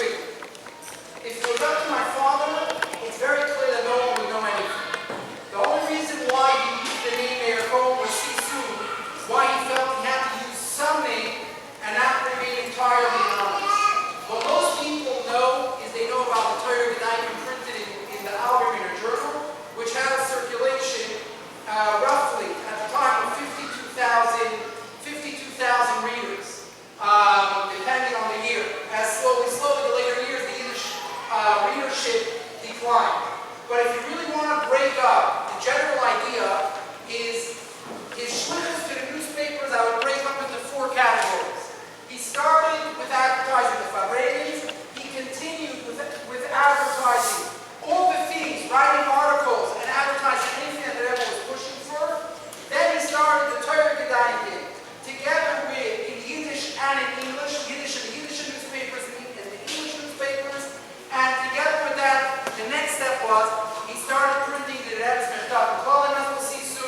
quickly. If it goes up to my father, it's very clear that no one would know anything. The only reason why he used the name Meir Cohen was Sisu, why he felt he had to use some name and not remain entirely anonymous. What most people know is they know about the Torah Gedalim printed in the Algemeiner Journal, which had a circulation roughly at the time of 52,000 readers, depending on the year. As slowly, the later years, the Yiddish readership declined. But if you really want to break up, the general idea is his shlichus to the newspapers I would break up into 4 categories. He started with advertising the Fabregas. He continued with advertising all the things, writing articles and advertising anything that everyone was pushing for. Then he started the Torah Gedalim thing, together with in Yiddish and in English, Yiddish and the Yiddish newspapers and the English newspapers. And together with that, the next step was he started printing the Reb's Mechtap and Sisu.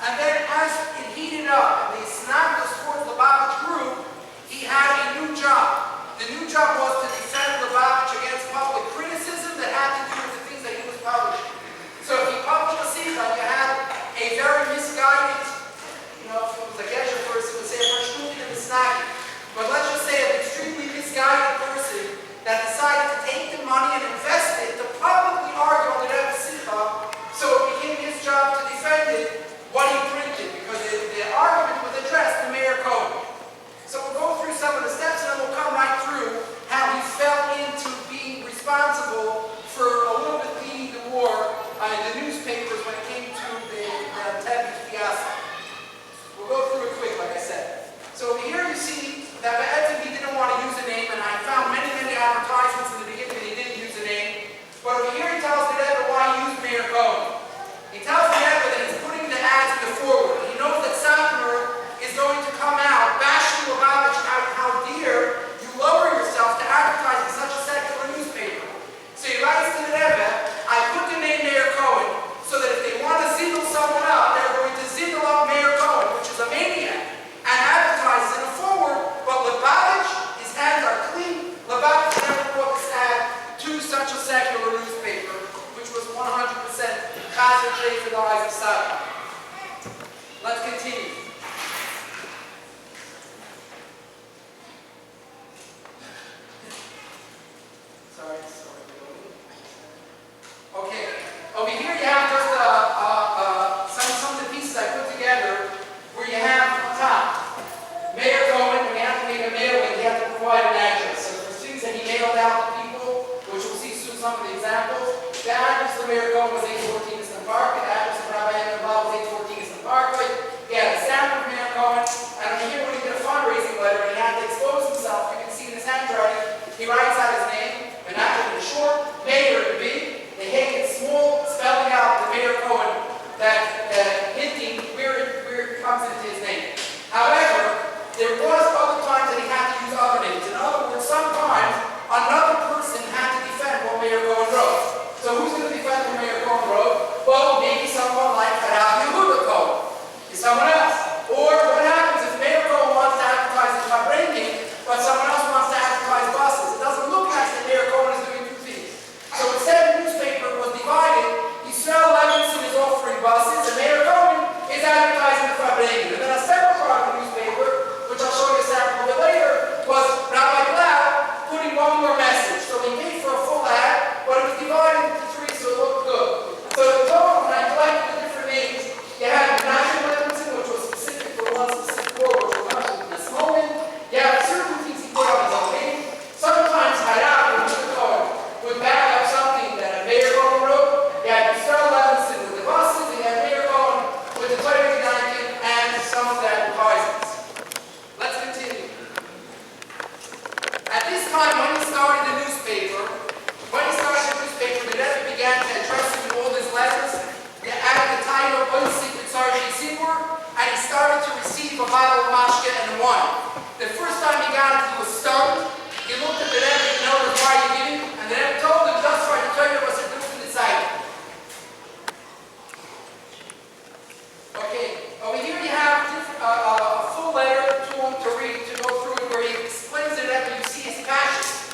And then as it heated up and the Snagos towards Lubavitch grew, he had a new job. The new job was to defend Lubavitch against public criticism that had to do with the things that he was publishing. So if he published a Sikha, you had a very misguided, if it was a Gesher person, it would say a Pashtuti and a Snagi. But let's just say an extremely misguided person that decided to take the money and invest it to publicly argue on the Rebbe Sikha, so it became his job to defend it, what he printed, because the argument was addressed to Meir Cohen. So we'll go through some of the steps and then we'll come right through how he fell into being responsible for a little bit leading the war in the newspapers when it came to the Tevis fiasco. We'll go through it quick, like I said. So over here you see that he didn't want to use a name, and I found many advertisements in the beginning that he didn't use a name. But over here he tells the Rebbe why he used Meir Cohen. He tells the Rebbe that he's putting the ads in the forward. He knows that Satmar is going to come out bashing Lubavitch how dear you lower yourself to advertising such a secular newspaper. So he writes to the Rebbe, I put the name Meir Cohen so that if they want to zindle someone up, they're going to zindle up Meir Cohen, which is a maniac, and advertises in a forward, but Lubavitch, his hands are clean. Lubavitch never brought this ad to such a secular newspaper, which was 100% concentrated for the eyes of Satan. Let's continue. Sorry. Okay, over here you have just some of the pieces I put together where you have on top Meir Cohen. When you have to make a mailing, you have to provide an address. So for things that he mailed out to people, which we'll see soon some of the examples, the address for Meir Cohen was 814 Eastern Parkway. The address for Rabbi Blau was 814 Eastern Parkway. He had a stamp of Meir Cohen. And over here when he did a fundraising letter and he had to expose himself, you can see in his handwriting, he writes out his name, and after the short, Meir to be, they make it small, spelling out the Meir Cohen, that hinting where it comes into his name. However, there was other times that he had to use other names. In other words, sometimes another person had to defend what Meir Cohen wrote. So who's going to defend what Meir Cohen wrote? Well, maybe someone like Rabbi Yehuda Cohen. Is someone else. Or what happens if Meir Cohen wants to advertise the Fabregas, but someone else wants to advertise buses? It doesn't look like that Meir Cohen is doing two things. So instead the newspaper was divided. Yisrael Levinson is offering buses, and Meir Cohen is advertising the Fabregas. And then a separate part of the newspaper, which I'll show you a sample of it later, was Rabbi Blau putting one more message. So he paid for a full ad, but it was divided into 3 so it looked good. So the total, when I collected the different names, you had Menachem Levinson, which was specific for one specific war, which was mentioned in this moment. You had certain things he put on his own name. Sometimes Hayab or Mr. Cohen would back up something that a Meir Cohen wrote. You had Yisrael Levinson with the buses, and you had Meir Cohen with the Torah Gedalim and some of the advertisements. Let's continue. At this time, when he started the newspaper, the Rebbe began to address him in all his letters. He added the title Oisik B'Tzarji Sibur, and he started to receive a bottle of mashke and wine. The first time he got it, he was stunned. He looked at the Rebbe and noticed why he did it, and the Rebbe told him, just for the Torah was a different design. Okay, over here you have a full letter to him to read, to go through it, where he explains the Rebbe. You see his passion.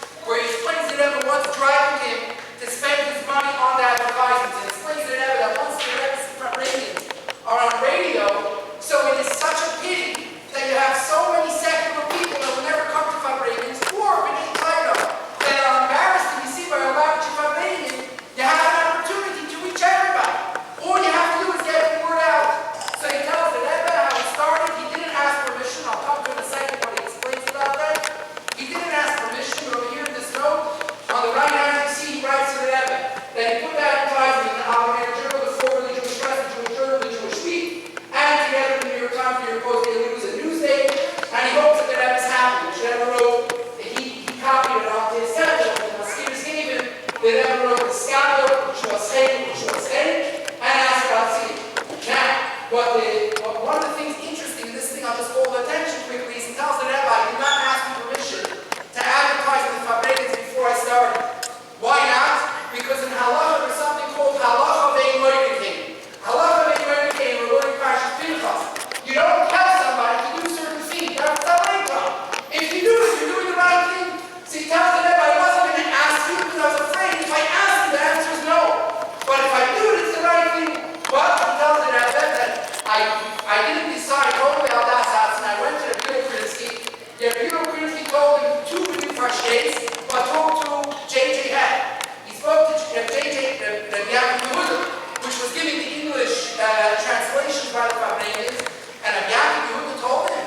versteht, but talked to J.J. Head. He spoke to J.J. Yehuda, which was giving the English translations by the Fabregas, and Yehuda told him,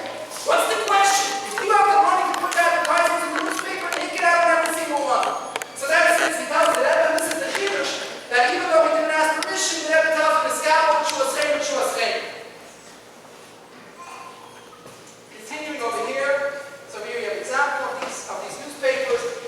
what's the question? If you have the money to put advertisements in the newspaper, take it out on every single one. So that since he tells the Rebbe, this is the Chiddush, that even though he didn't ask permission, the Rebbe tells him to scalp, Shua. Continuing over here, so here you have an example of these newspapers.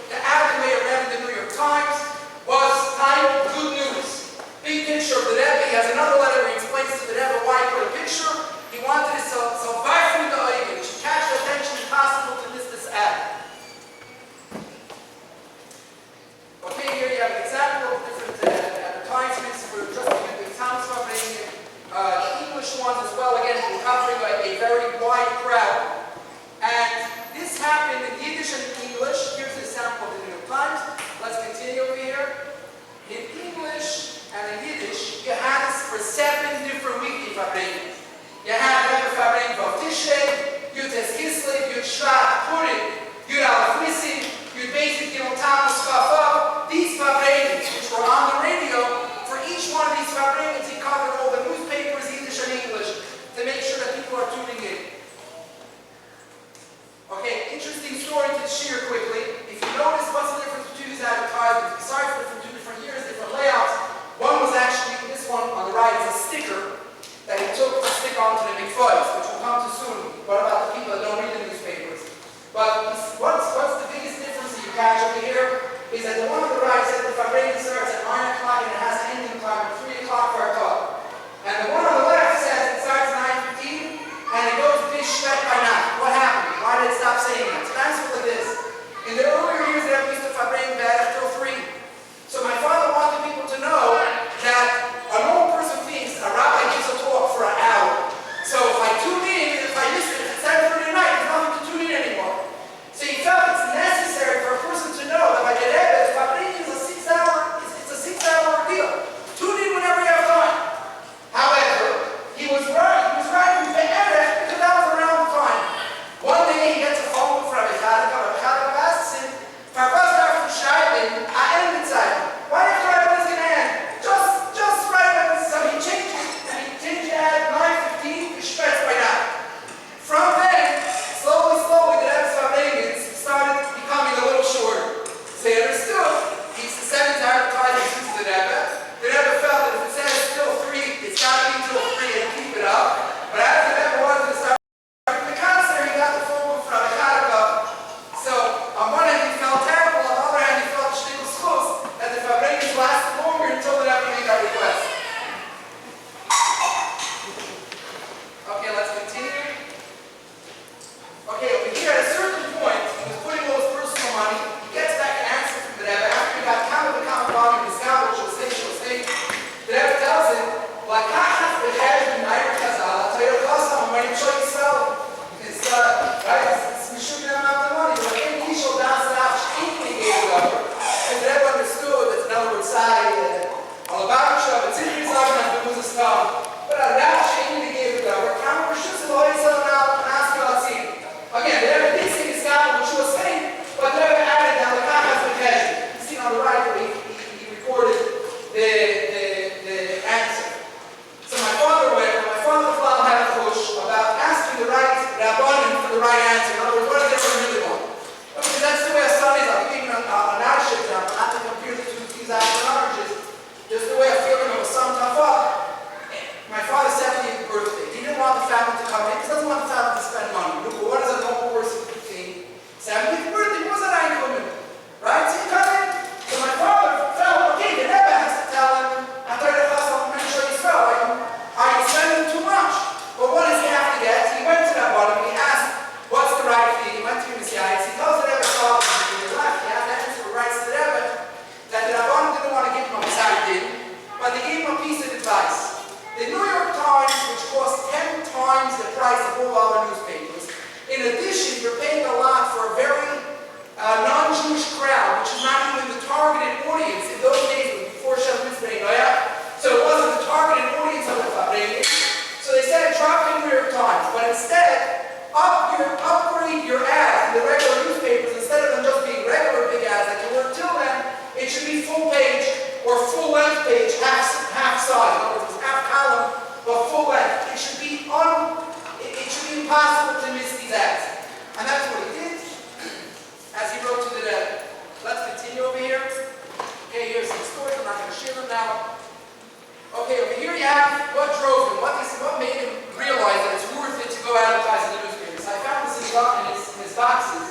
what drove him, what made him realize that it's worth it to go advertise in the newspapers. I found this in his boxes,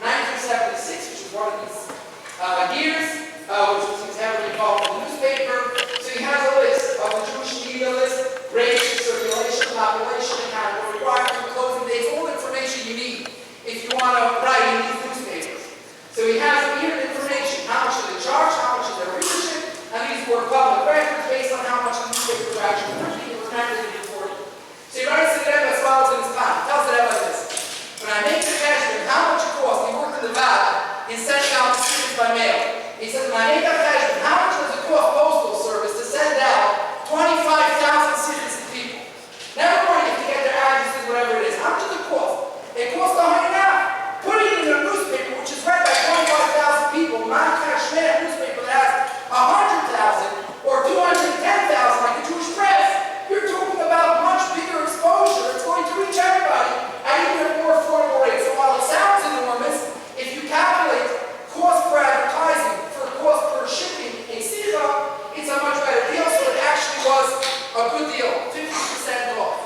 1976, which is one of these years, which was heavily involved in the newspaper. So he has a list of the Jewish media list, race, circulation, population, account requirements, closing dates, all the information you need if you want to write in these newspapers. So he has here the information, how much do they charge, how much is their readership, and these were public records based on how much the newspapers were actually printing. It was measured and reported. So he writes to the Rebbe as follows in his time. He tells the Rebbe like this: when I make the measurement, how much it costs, he worked in the Blau in sending out the students by mail. He says, when I make that measurement, how much does it cost postal service to send out 25,000 citizens to people? Never mind if you get their addresses, whatever it is. How much does it cost? It costs $100. Putting it in a newspaper, which is read by 25,000 people, non-cash newspaper that has 100,000 or 210,000 like the Jewish press, you're talking about much bigger exposure. It's going to reach everybody at even a more affordable rate. So while it sounds enormous, if you calculate cost per advertising for cost per shipping a sicha, it's a much better deal. So it actually was a good deal, 50% off.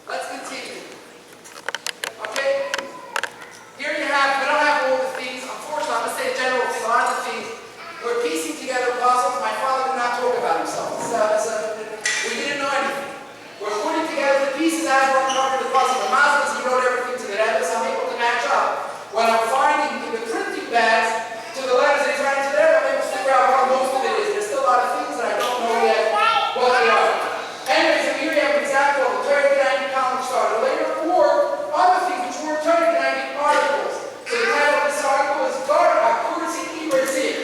Let's continue. Okay? Here you have, we don't have all the things. Unfortunately, I'm going to say a general thing. A lot of the things, we're piecing together puzzles. My father did not talk about himself. We didn't know anything. We're putting together the pieces as we're uncovering the puzzle. The Mazdas, he wrote everything to the Rebbe, so I'm able to match up what I'm finding in the printing bags to the letters that he's writing to the Rebbe. I'm able to figure out what most of it is. There's still a lot of things that I don't know yet what they are. Anyways, here you have an example of the 30-90 column started later, or other things which were 30-90 articles. So the title of this article is Courtesy Iberzir,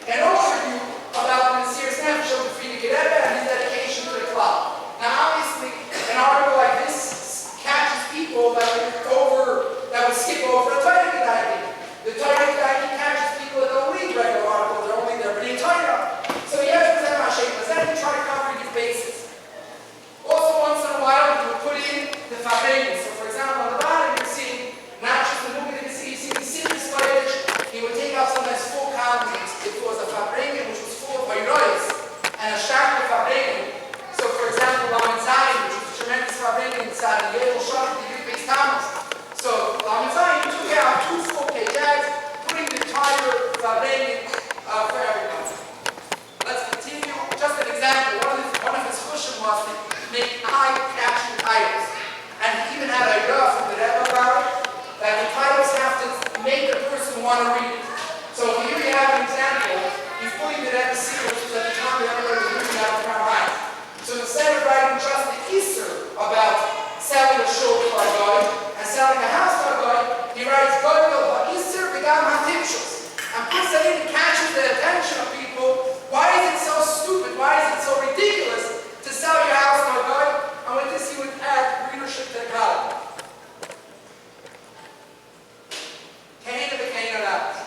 an overview about the Messiah's Nefesh of the Frierdiker Rebbe and his dedication to the club. Now, obviously, an article like this catches people that would skip over a Torah Gedalia. The Torah Gedalia catches people that don't read regular articles; they're only there reading Torah. So he has to present Hashem, but then we try to cover these bases. Also, once in a while, we would put in the Fabregas. So, for example, on the bottom, you're seeing not just the movie that you see the Siddur Spiders. He would take out some of his full columns. It was a Fabrega, which was full of Bayrois, and a Shakra Fabrega. So, for example, Lamed Zayin, which was a tremendous Fabrega inside the Yale Shakra, the Yud Beis Thomas. So, Lamed Zayin took out 2 full pages, putting the entire Fabrega for everybody. Let's continue. Just an example. One of his chushim was to make high caption titles. And he even had a idea from the Rebbe about it, that the titles have to make the person want to read it. So here you have an example. He's putting the Rebbe secret, which is at the time that everybody was reading out of Crown Heights. So instead of writing just the Isser about selling a shul for a guy and selling a house for a guy, he writes Goyel Isser Begam HaTipshus, and puts that in and catches the attention of people. Why is it so stupid? Why is it so ridiculous to sell your house to a guy? And with this, he would add readership to the column. Kahina the Kahina out.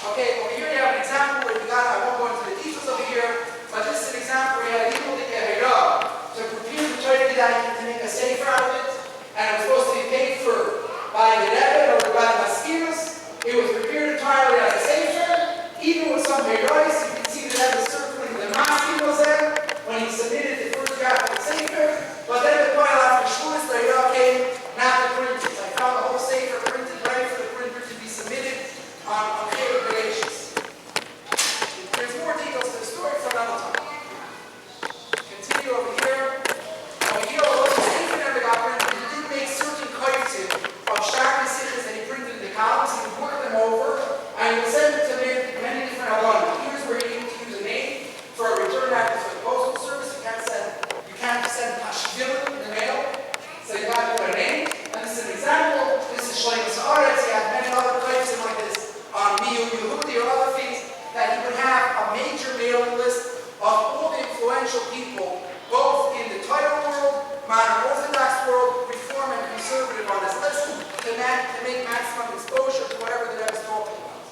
Okay, over here you have an example where you got, I won't go into the details over here, but this is an example where you had a people to get to prepare the Torah Gedalia to make a sefer out of it, and it was supposed to be paid for by the Rebbe or by the Maskiros. It was prepared entirely as a sefer, even with some Bayrois. You can see the Rebbe circling the Maskiros there when he submitted the first draft of the sefer. But then the point after Shavuos, the Rebbe came, not the printers. I found the whole sefer printed ready for the printer to be submitted on paper pages. There's more details to the story for another time. Continue over here. Over here, although the sefer never got printed, he did make certain kaitzim of Shakra Sichas that he printed in the columns. He would work them over, and he would send it to many different alumni. Here's where you need to use a name for a return address for the postal service. You can't send Hashivim in the mail, so you got to put a name. And this is an example. This is Shleim Sa'aretz. He had many other kaitzim like this on Miyu Yehudi or other things that he would have a major mailing list of all the influential people, both in the Torah world, modern Orthodox world, Reform and Conservative on this list, to make maximum exposure to whatever the Rebbe is talking about.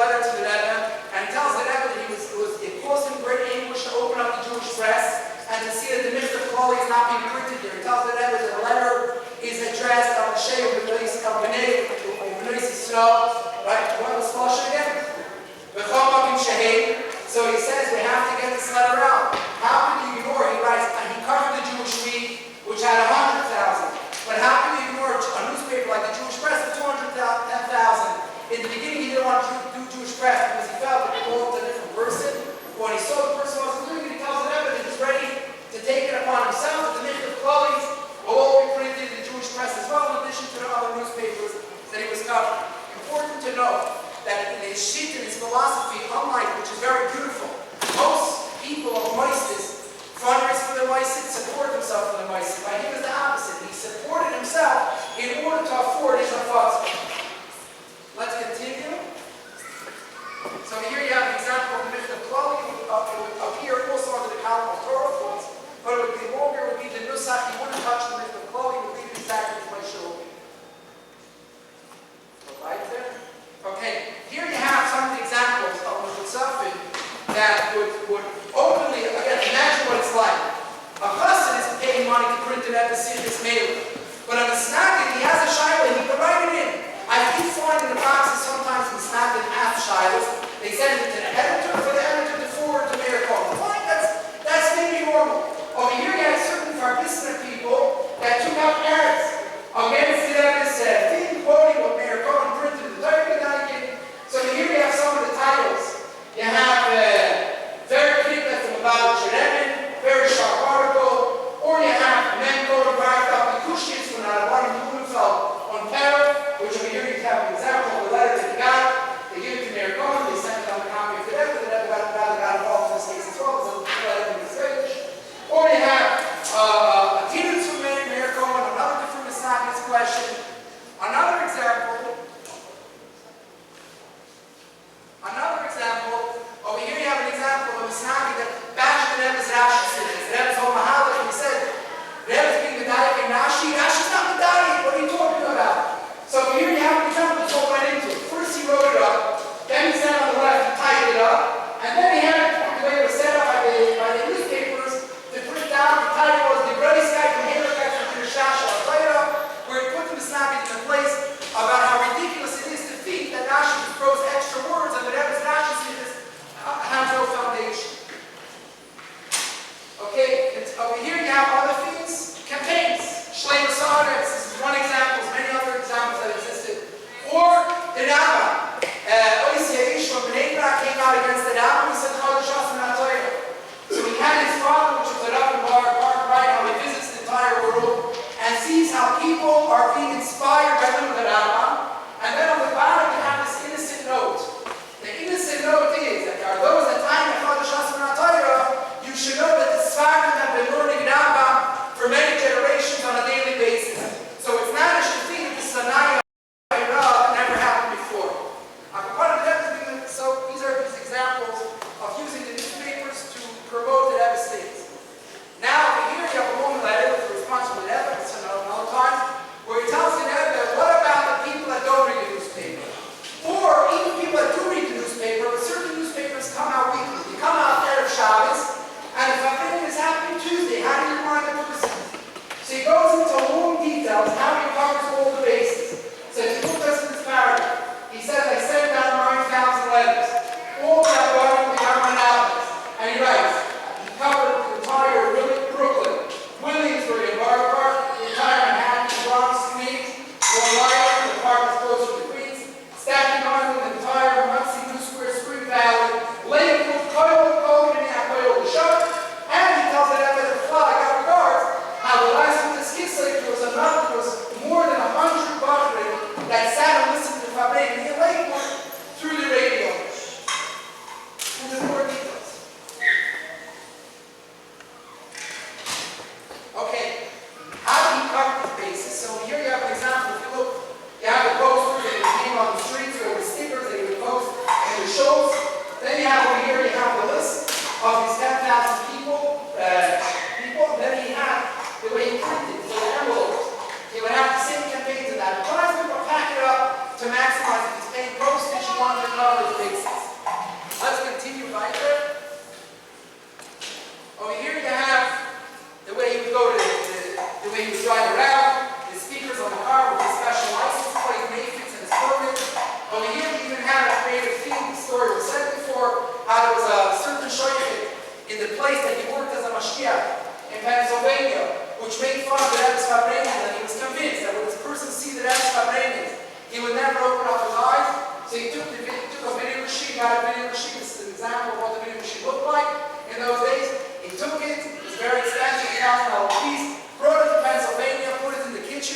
letter to the Rebbe, and he tells the Rebbe that it caused him great anguish to open up the Jewish press and to see that the Mishnah of Klali is not being printed there. He tells the Rebbe that the letter is addressed on the Shea of B'nai Yisrael, right? What was Moshe again? So he says we have to get this letter out. How can you ignore? He writes, and he covered the Jewish Week, which had 100,000. But how can you ignore a newspaper like the Jewish Press with 210,000? In the beginning, he didn't want to do Jewish Press because he felt it belonged to a different person. When he saw the person wasn't doing it, he tells the Rebbe that he's ready to take it upon himself. The Mishnah of Klali will all be printed in the Jewish Press as well, in addition to the other newspapers that he was covering. Important to note that in his shit and his philosophy, unlike, which is very beautiful, most people of Moises fundraise for the Moises, support themselves for the Moises. By him is the opposite. He supported himself in order to afford his affads. Let's continue. So here you have an example of the Mishnah of Klali. Up here, also under the column of Torah quotes, but it would be longer, it would be the Nusach. He wouldn't touch the Mishnah of Klali, he would leave it exactly as my show. Right there? Okay, here you have some of the examples of Musafin that would openly, again, imagine what it's like. A chassid is paying money to print an episode of this mailer. But on the Snagid, he has a shiloh, he can write it in. I keep finding the boxes sometimes in Snagid half shilohs. They send it to the editor, for the editor to forward to Meir Cohen. Fine, that's maybe normal. Over here you have certain Farbisner people that took out errors against the episode, quoting what Meir Cohen printed. So here we have some of the titles. You have very clear from about Jeremin, very sharp article, or you have men code backed up the Kushis from Arabani Blumenfeld on Para, which over here you have an example of the letter that he got. They give it to Meir Cohen, they sent it on the copy of the letter, but the letter got involved in this case as well, so the letter in Israeli. Or you have a Tinus from Meir Cohen, another different Misnagis question. Another example, over here you have an example of a Misnagi that bashed the Rebbe's Rashi students. The Rebbe's whole Mahalik, and he said, Rebbe's being Medayik and Rashi's not Medayik, what are you talking about? So over here you have an example that's all right into it. First he wrote it up, then he said on the left, he typed it up, and then he had it the way it was set up by the newspapers to print down the title was the Brady Sky from Halerkai from Kirshasha, where he put the Misnagi in place about how ridiculous it is to think that Rashi throws extra words and the Rebbe's Rashi students have no foundation. Okay, over here you have other things, campaigns, Shleim Sardes, this is one example, there's many other examples that existed. Or the Rambam, Oisya Ish from Bnei Brak came out against the Rambam, he said, so he had his father, which was a Rav in Park, right, how he visits the entire world and sees how people are being inspired by the Rambam. And then on the bottom you have this innocent note. The innocent note is that there are those that time in Chodesh Hashanah Torah, you should know that the Sfardim have been learning Rambam for many generations on a daily basis. So it's not a thing that the Sanaya never happened before. So these are just examples of using the newspapers to promote the Rebbe states. Now over here you have a long letter with a response from the Rebbe, it's another time, where he tells the Rebbe, what about the people that don't read the newspaper? Or even people that do read the newspaper, but certain newspapers come out weekly. They come out Erev Shabbos, and if something is happening Tuesday, how do you remind the person? So he goes into long details how he covers all the bases. So if you look at this paragraph, he says, I sent out 9,000 letters. All that going to government outlets. And he writes, he covered the entire Brooklyn, Williamsburg, Borough Park, the entire Manhattan, Bronx, Queens, Long Island, the park is closer to Queens, Staten Island, the entire Monsey, New Square, Spring Valley, Lakewood, Coyote, Minneapolis, Sharp, and he tells it out the flag out regards how the last one to Skislik was more than 100 Bachrim that sat and listened to Fabrik in Lakewood through the radio. And there's more details. Okay, how do you cover the basis? So here you have an example. If you look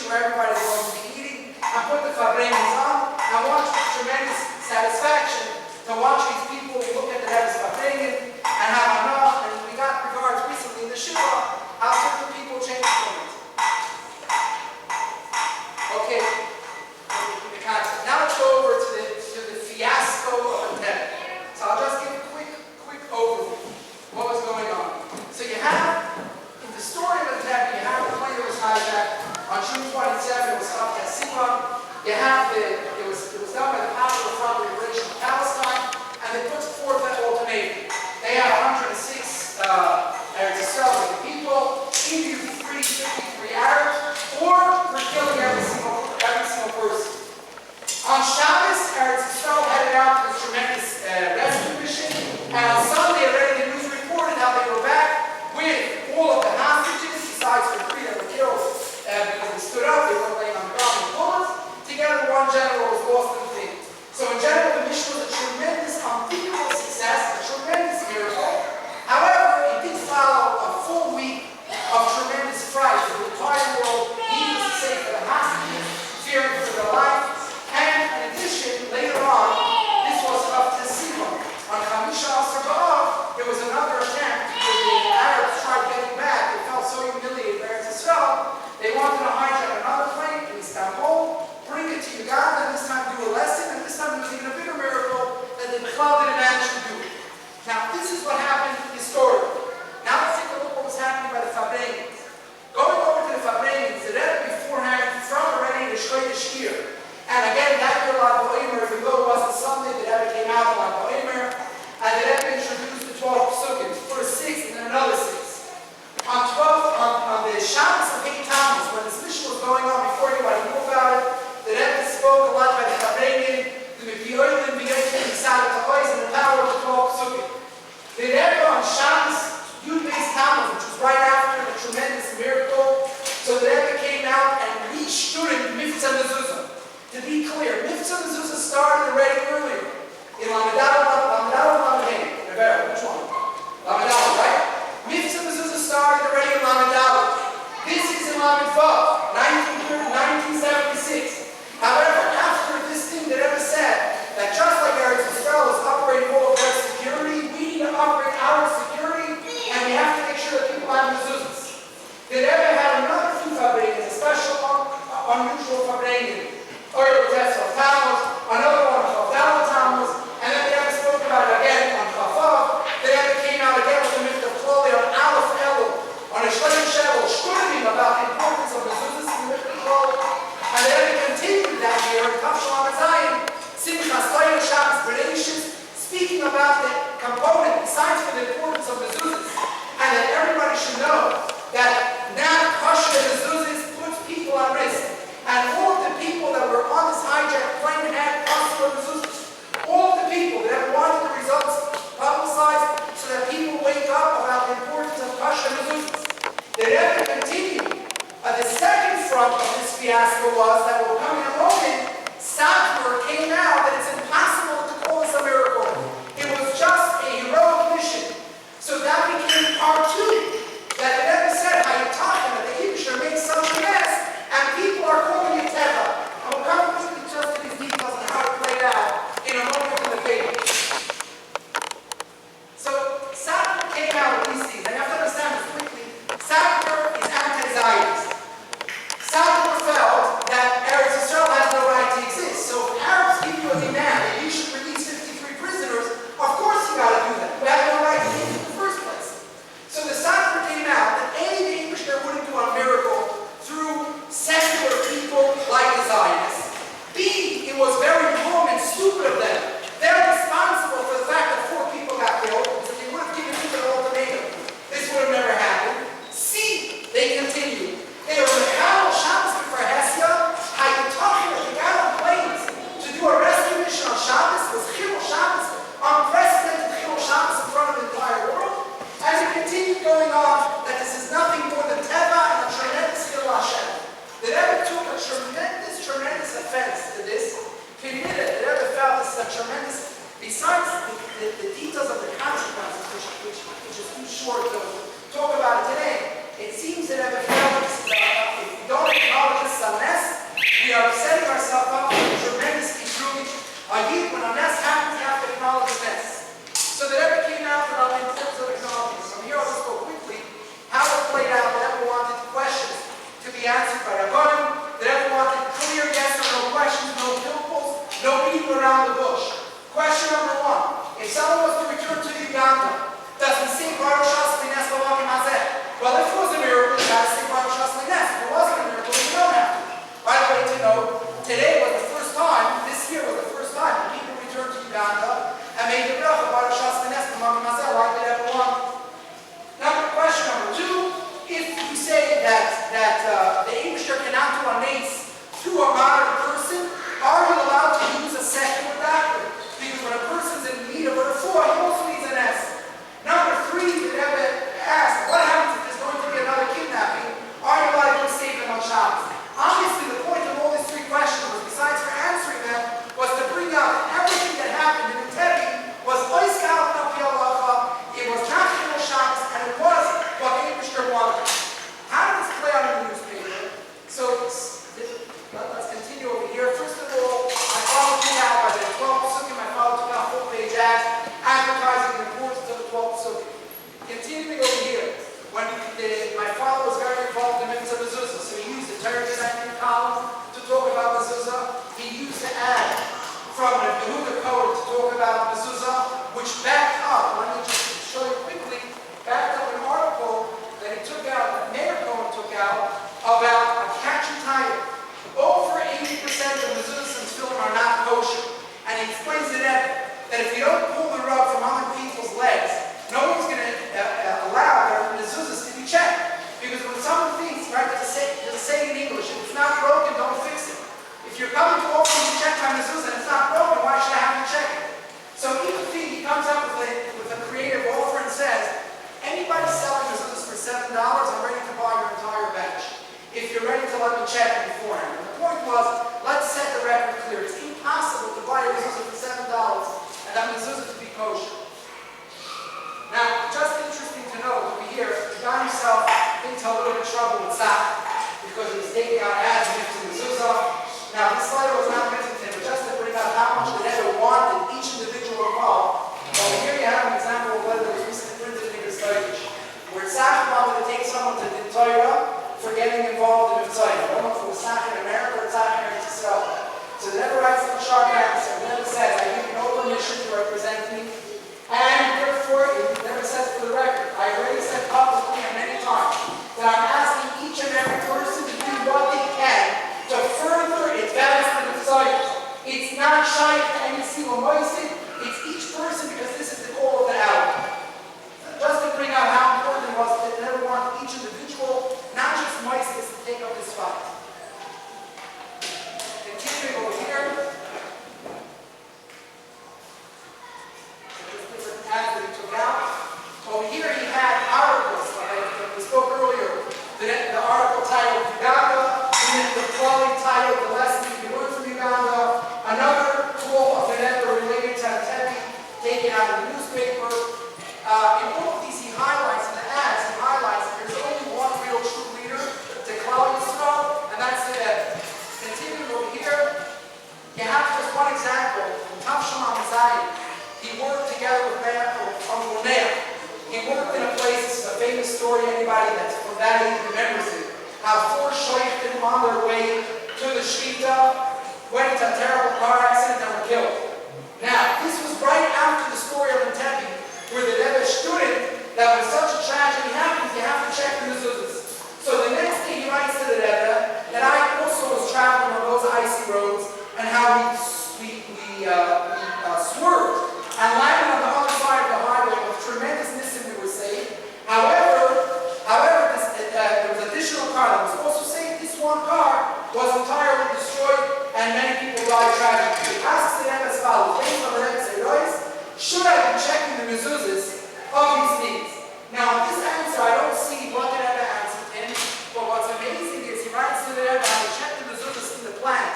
where everybody's going to be eating, and put the fabrengens on, and watch with tremendous satisfaction to watch these people look at the Rebbe's fabrengen and have enough. And we got regards recently in the Shiva, how certain people change from it. Okay, the concept. Now let's go over to the fiasco of Entebbe. So I'll just give a quick overview of what was going on. So you have, in the story of Entebbe, you have the plane that was hijacked on June 27. It was stopped at Siva. You have it was done by the Popular Front of Liberation of Palestine, and they put forth that ultimatum. They had 106 Eretz Yisraeli people, either you be free 53 Arabs, or we're killing every single person. On Shabbos, Eretz Yisrael headed out to this tremendous rescue mission, and on Sunday already the news reported how they were back with all of the hostages, besides the three that were killed because they stood up, they weren't laying on the ground with bullets. Together, one general was lost in the field. So in general, the mission was a tremendous, unthinkable success, a tremendous miracle. However, it did follow a full week of tremendous fright for the entire world, needless to say for the hostages, fearing for their life. And in addition, later on, this was up to Siva. On Chamisha Asar there was another attempt where the Arabs tried getting back. They felt so humiliated by Eretz Yisrael. They wanted to hijack another plane in Istanbul, bring it to Uganda, and this time do a lesson, and this time it was even a bigger miracle that the Blau didn't manage to do it. Now, this is what happened historically. Now let's take a look at what was happening by the fabrengens. Going over to the fabrengens, the Rebbe beforehand from already the Shkodesh year. And again, that year, Blau, even though it wasn't Sunday, the Rebbe came out on Blau, and the Rebbe introduced the 12 psukim, first 6 and then another 6. On the Shabbos of Eight Tammuz, when this mission was going on before anybody knew about it, the Rebbe spoke a lot by the fabrengen, the Mepiyolim, the Salat and the power of the 12 psukim. The Rebbe on Shabbos, Yud-Beis Tammuz, which was right after the tremendous miracle, so the Rebbe came out and restuded Miftzah Mezuzah. To be clear, Miftzah Mezuzah started already earlier. In Lamadal, which one? Lamadal, right? Miftzah Mezuzah started already in Lamadal. This is in Lamed Vav, 1976. However, after this thing that Rebbe said, that just like Eretz Yisrael is upgrading all of their security, we need to upgrade our security, and we have to make sure that people have mezuzahs. The Rebbe had another few fabrengens, a special, unusual fabrengen, Oyer Tesla Tammuz, another one called Blau Tammuz, and then the Rebbe spoke about it again on Chavav. The Rebbe came out again with the Mitzvah Kloli on Aleph Elul, on a Shloim Shevel, shkurim about the importance of mezuzahs in the Mitzvah Kloli. And the Rebbe continued that year in Tav Shalom Zayim, Simchas Torah Shabbos Bereshis, speaking about the component, besides for the importance of mezuzahs, and that everybody should know that now kosher mezuzahs puts people at risk. And all of the people that were on this hijacked plane had kosher mezuzahs. All of the people that wanted the results publicized so that people wake up about the importance of kosher mezuzahs. The Rebbe continued. The second front of this fiasco was that will come in a moment. Satmar came out that it's impossible to call this a miracle. It was just a heroic mission. So that became part 2. That the Rebbe said, how you talking that the Yibusher made such a mess, and people are calling it Teva. And we'll come quickly just to these details on how it played out in a moment in the paper. So Satmar came out with these things. And you have to understand this quickly. Satmar is anti-Zionist. Satmar felt that Eretz Yisrael has no right to exist. So if Arabs give you a demand that you should release 53 prisoners, of course you got to do that. You have no right to do it in the first place. So the Satmar came out that A, the English there wouldn't do a miracle through secular people like the Zionists. B, it was very wrong and stupid of them. They're responsible for the fact that 4 people got killed, because if they would have given you an ultimatum, this would have never happened. C, they continued. They were the Chal Shabbos for Hesia. I can talk about the guy on planes to do a rescue mission on Shabbos was Chil Shabbos, unprecedented Chil Shabbos in front of the entire world. And it continued going on that this is nothing more than Teva and a tremendous Chil Hashem. The Rebbe took a tremendous offense to this. He did it. The Rebbe felt this is a tremendous, besides the details of the consequences, which is too short to talk about it today, it seems that Rebbe felt this, if we don't acknowledge this Obviously, the point of all these three questions was, besides for answering them, was to bring out everything that happened in Tevi was Oiskal Napialacha, it was National Shabbos, and it was what Abishter wanted. How did this play out in the newspaper? So let's continue over here. First of all, my father took out by the 12th Psukim, my father took out full-page ads advertising the importance of the 12th Psukim. Continuing over here, when my father was very involved in Mitzvah Mezuzah, so he used the Torah Descending column to talk about Mezuzah. He used the ad from Reb Meir Cohen to talk about Mezuzah, which backed up, let me just show you quickly, backed up an article that he took out, that Meir Cohen took out, about a catchy title. Over 80% of Mezuzahs in film are not kosher. And he explains to them that if you don't pull the rug from other people's legs, no one's going to allow their mezuzahs to be checked. Because when someone thinks, right, to say in English, if it's not broken, don't fix it. If you're coming to offer me to check my mezuzah and it's not broken, why should I have to check it? So even he comes up with a creative offer and says, anybody selling mezuzahs for $7, I'm ready to buy your entire batch. If you're ready to let me check it beforehand. And the point was, let's set the record clear. It's impossible to buy a mezuzah for $7 and that mezuzah to be kosher. Now, just interesting to know, over here, the guy himself into a little bit of trouble with Tzach because he was taking out ads into mezuzah. Now, this slide was not meant to him, but just to bring out how much the Rebbe wanted each individual involved. Over here you have an example of whether it was recently printed in his Torah, where Tzach wanted to take someone to the Torah for getting involved in Mitzvah. I don't know if it was Tzach in America or Tzach in Israel. So the Rebbe writes in the sharp answer, and the Rebbe says, I give you no permission to represent me. And therefore, it never says for the record, I already said publicly and many times that I'm asking each and every person to do what they can to further advance the Messiah. It's not shy to any single moisin, it's each person because this is the call of the hour. Just to bring out how important it was that never want each individual, not just moisis, to take up this fight. Continuing over here. That he took out. Over here he had articles, like we spoke earlier. The article titled Uganda, and then the quality titled The Lessons You Can Learn from Uganda. Another tool of the Rebbe related to Tevi, taken out of the newspaper. In all of these he highlights, in the ads, he highlights that there's only one real true leader to Blau, and that's the Rebbe. Continuing over here, you have just one example. In Tavsham Zayin, he worked together with Uncle Meir. He worked in a place, this is a famous story, anybody that's from that age remembers it, how 4 shaykhim on their way to the Shvita went into a terrible car accident and were killed. Now, this was right after the story of Tevi, where the Rebbe student, that when such a tragedy happens, you have to check the mezuzahs. So the next day he writes to the Rebbe that I also was traveling on those icy roads and how we swerved and landed on the other side of the highway with tremendous nissim we were saved. However, there was additional car that was also saved. This one car was entirely destroyed and many people died tragically. He asks the Rebbe as follows, based on the Rebbe says, should I be checking the mezuzahs of these things? Now, in this answer, I don't see what the Rebbe answered him, but what's amazing is he writes to the Rebbe and he checked the mezuzahs in the plant,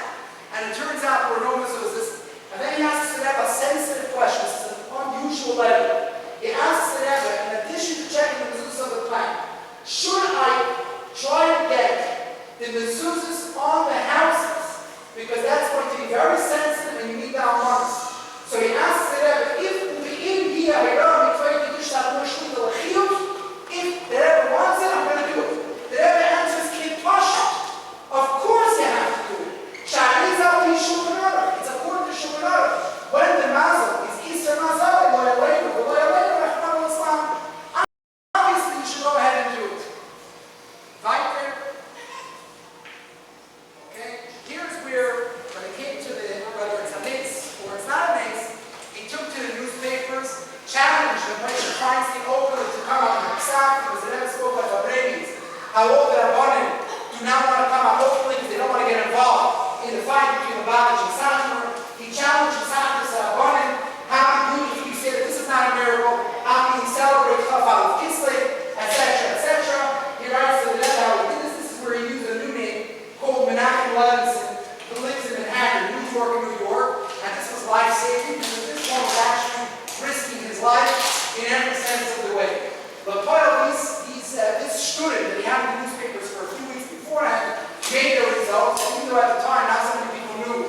and it turns out there were no mezuzahs. And then he asks the Rebbe a sensitive question. This is an unusual letter. He asks the Rebbe, in addition to checking the mezuzahs of the plant, should I try to get the mezuzahs on the houses? Because that's going to be very sensitive and you need that once. So he asks the Rebbe, if the Rebbe wants it, I'm going to do it. The Rebbe answers, of course you have to do it. It's according to Shulchan Aruch. When the mazel is Easter Mazal, obviously you should go ahead and do it. Right there? Okay? Here's where, when it came to whether it's a mace or it's not a mace, he took to the newspapers, challenged them, when she finds the openly to come out of the Psak, because they never spoke about babies. How old they're running, do not want to come out openly because they don't want to get involved in the fight between the Balash and Satmar. He challenged the Satmar to running. How can you say that this is not a miracle? How can you celebrate Chafal of Kislev, etc., etc.? He writes to the Rebbe how he did this. This is where he used a new name called Levinson, who lives in Manhattan, New York, New York, and this was life-saving because this one was actually risking his life in every sense of the way. But this student that he had in the newspapers for a few weeks beforehand made the results, and even though at the time not so many people knew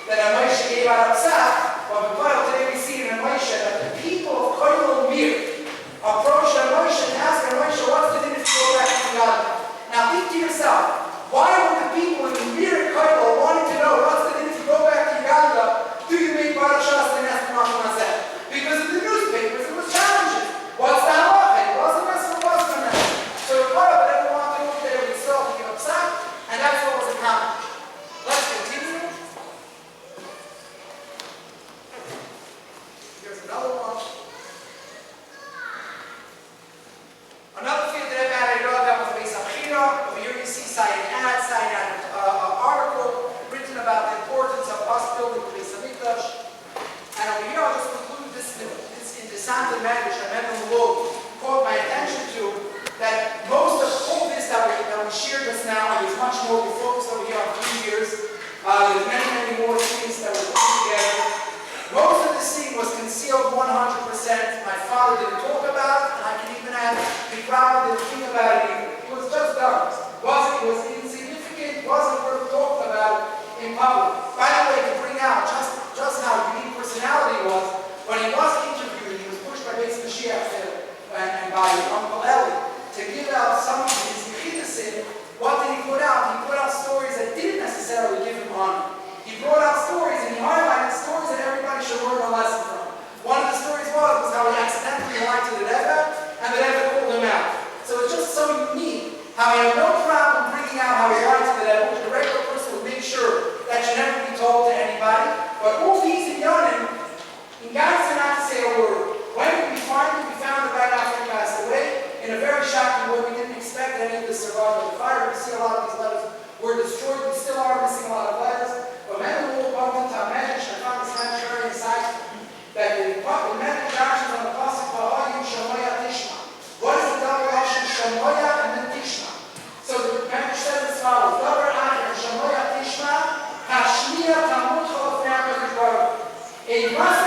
that Moshe gave out upset, but today we see in Moshe that the people of Koil Mir approached Moshe and asked Moshe, what's the difference to go back to God? Now think to yourself, why would the people in the Mir Koil wanting to know what's the difference to go back to Uganda? Do you make Barashas and ask Maseh? Because in the newspapers it was challenging. What's that law? It wasn't messing with us. So the Koil that everyone wanted to look there with himself and get upset, and that's what was accomplished. Let's continue. Here's another one. Another field that I've added that was based on Chira. Over here you see citing an article written about the importance of us building the Beis Hamikdash. And over here I'll just conclude this in the Santa Medrash that Mendel Loeb caught my attention to, that most of all this that we shared just now, and there's much more. We focused over here on 3 years. There's many, many more things that we're putting together. Most of this thing was concealed 100%. My father didn't talk about it, and I can even add, he probably didn't think about it either. It was just done. It was insignificant, wasn't worth talking about in public. By the way, to bring out just how unique personality was, when he was interviewed, he was pushed by Beis Mashiach and by Uncle Eli to give out some of his Yechidasim. What did he put out? He put out stories that didn't necessarily give him honor. He brought out stories and he highlighted stories that everybody should learn a lesson from. One of the stories was how he accidentally lied to the Rebbe, and the Rebbe called him out. So it's just so unique how he had no problem bringing out how he lied to the Rebbe, which the regular person would make sure that should never be told to anybody. But all these in Yonim, in Gaza not to say a word. When did we find him? We found him right after he passed away in a very shocking way. We didn't expect any of this survival of the fire. We see a lot of these letters were destroyed. We still are missing a lot of letters. But Mendel Loeb bumped into a Medrash, and I found this Medrash very insightful. That the Medrash actions on the pasuk V'ha'yu Shamoya Tishma. What is the double Lashon Shamoya and then Tishma? So the Medrash says as follows: Davar Acher Shamoya Tishma Hashmiya Talmud Chalafnei HaKadosh Baruch Hu.